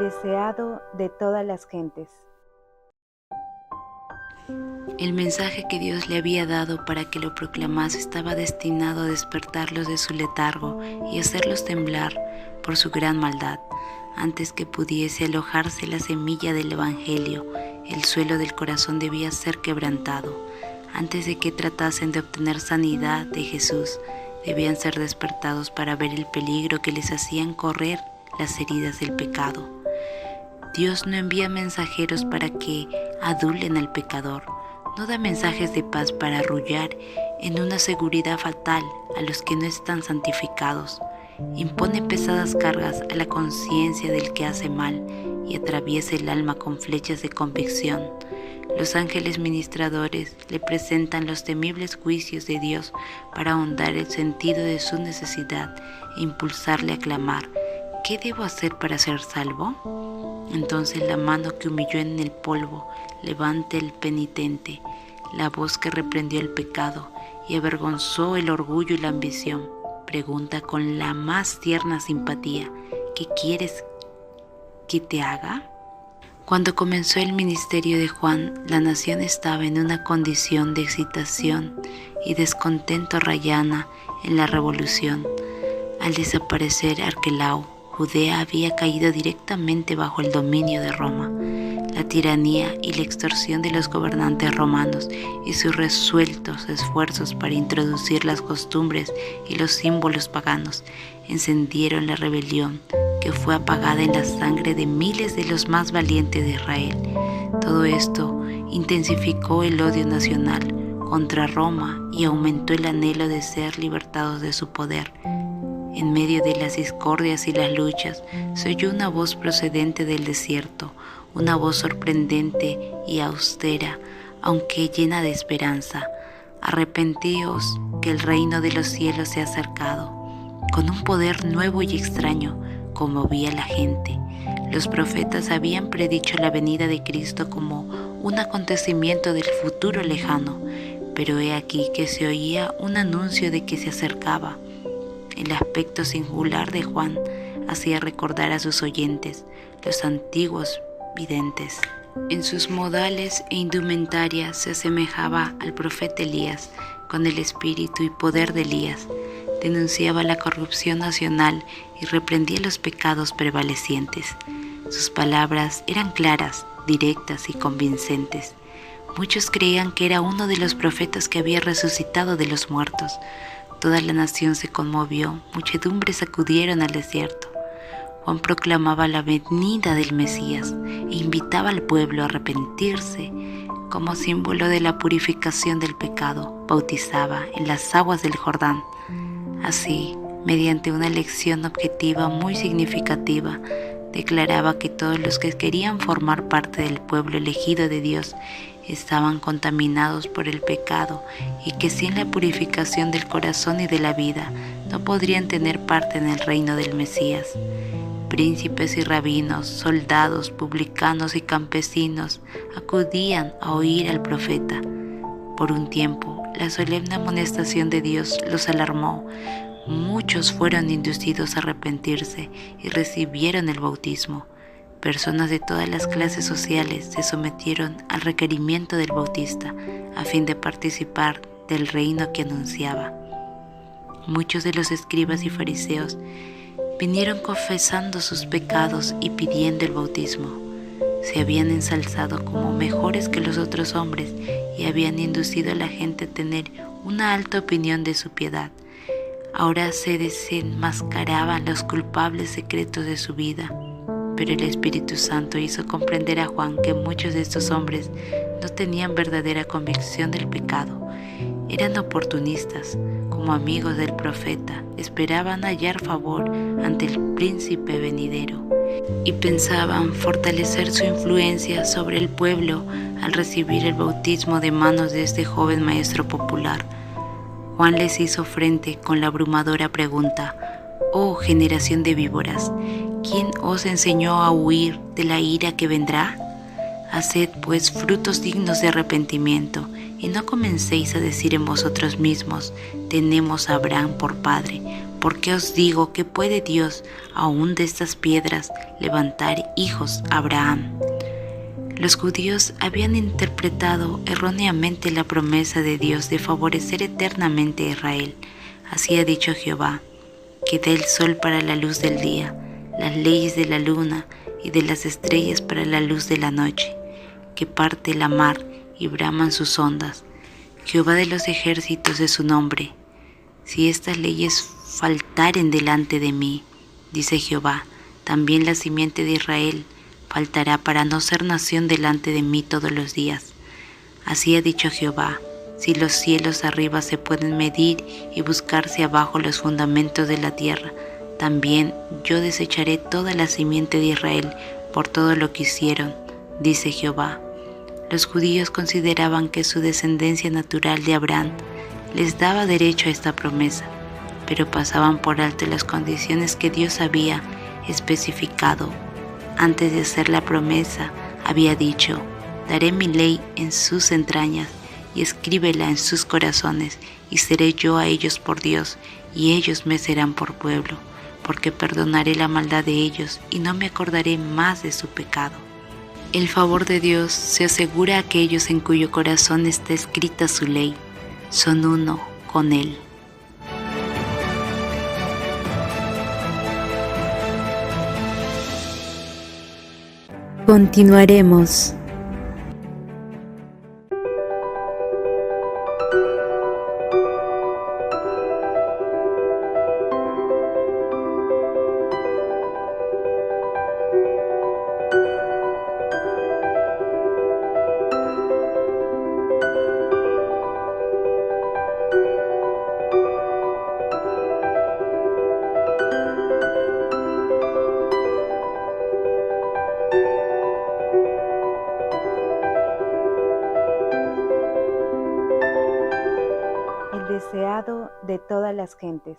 deseado de todas las gentes. El mensaje que Dios le había dado para que lo proclamase estaba destinado a despertarlos de su letargo y hacerlos temblar por su gran maldad. Antes que pudiese alojarse la semilla del Evangelio, el suelo del corazón debía ser quebrantado. Antes de que tratasen de obtener sanidad de Jesús, debían ser despertados para ver el peligro que les hacían correr las heridas del pecado. Dios no envía mensajeros para que adulen al pecador. No da mensajes de paz para arrullar en una seguridad fatal a los que no están santificados. Impone pesadas cargas a la conciencia del que hace mal y atraviesa el alma con flechas de convicción. Los ángeles ministradores le presentan los temibles juicios de Dios para ahondar el sentido de su necesidad e impulsarle a clamar: ¿qué debo hacer para ser salvo? Entonces la mano que humilló en el polvo levanta el penitente, la voz que reprendió el pecado y avergonzó el orgullo y la ambición, pregunta con la más tierna simpatía: ¿qué quieres que te haga? Cuando comenzó el ministerio de Juan, la nación estaba en una condición de excitación y descontento rayana en la revolución. Al desaparecer Arquelao, Judea había caído directamente bajo el dominio de Roma. La tiranía y la extorsión de los gobernantes romanos y sus resueltos esfuerzos para introducir las costumbres y los símbolos paganos encendieron la rebelión, que fue apagada en la sangre de miles de los más valientes de Israel. Todo esto intensificó el odio nacional contra Roma y aumentó el anhelo de ser libertados de su poder. En medio de las discordias y las luchas, se oyó una voz procedente del desierto, una voz sorprendente y austera, aunque llena de esperanza: arrepentíos, que el reino de los cielos se ha acercado. Con un poder nuevo y extraño, conmovía a la gente. Los profetas habían predicho la venida de Cristo como un acontecimiento del futuro lejano, pero he aquí que se oía un anuncio de que se acercaba. El aspecto singular de Juan hacía recordar a sus oyentes los antiguos videntes. En sus modales e indumentaria se asemejaba al profeta Elías, con el espíritu y poder de Elías. Denunciaba la corrupción nacional y reprendía los pecados prevalecientes. Sus palabras eran claras, directas y convincentes. Muchos creían que era uno de los profetas que había resucitado de los muertos. Toda la nación se conmovió, muchedumbres acudieron al desierto. Juan proclamaba la venida del Mesías e invitaba al pueblo a arrepentirse. Como símbolo de la purificación del pecado, bautizaba en las aguas del Jordán. Así, mediante una lección objetiva muy significativa, declaraba que todos los que querían formar parte del pueblo elegido de Dios estaban contaminados por el pecado y que sin la purificación del corazón y de la vida no podrían tener parte en el reino del Mesías. Príncipes y rabinos, soldados, publicanos y campesinos acudían a oír al profeta. Por un tiempo, la solemne amonestación de Dios los alarmó. Muchos fueron inducidos a arrepentirse y recibieron el bautismo. Personas de todas las clases sociales se sometieron al requerimiento del Bautista a fin de participar del reino que anunciaba. Muchos de los escribas y fariseos vinieron confesando sus pecados y pidiendo el bautismo. Se habían ensalzado como mejores que los otros hombres y habían inducido a la gente a tener una alta opinión de su piedad. Ahora se desenmascaraban los culpables secretos de su vida. Pero el Espíritu Santo hizo comprender a Juan que muchos de estos hombres no tenían verdadera convicción del pecado. Eran oportunistas, como amigos del profeta, esperaban hallar favor ante el príncipe venidero y pensaban fortalecer su influencia sobre el pueblo al recibir el bautismo de manos de este joven maestro popular. Juan les hizo frente con la abrumadora pregunta: «Oh generación de víboras, ¿quién os enseñó a huir de la ira que vendrá? Haced pues frutos dignos de arrepentimiento, y no comencéis a decir en vosotros mismos: tenemos a Abraham por padre, Porque os digo que puede Dios, aún de estas piedras, levantar hijos a Abraham. Los judíos habían interpretado erróneamente la promesa de Dios de favorecer eternamente a Israel. Así ha dicho Jehová, que da el sol para la luz del día, las leyes de la luna y de las estrellas para la luz de la noche, que parte la mar y braman sus ondas. Jehová de los ejércitos es su nombre. Si estas leyes faltaren delante de mí, dice Jehová, también la simiente de Israel faltará para no ser nación delante de mí todos los días. Así ha dicho Jehová, si los cielos arriba se pueden medir y buscarse abajo los fundamentos de la tierra, también yo desecharé toda la simiente de Israel por todo lo que hicieron, dice Jehová. Los judíos consideraban que su descendencia natural de Abraham les daba derecho a esta promesa, pero pasaban por alto las condiciones que Dios había especificado. Antes de hacer la promesa, había dicho, daré mi ley en sus entrañas y escríbela en sus corazones, y seré yo a ellos por Dios, y ellos me serán por pueblo, porque perdonaré la maldad de ellos y no me acordaré más de su pecado. El favor de Dios se asegura a aquellos en cuyo corazón está escrita su ley. Son uno con Él. Continuaremos. El deseado de todas las gentes.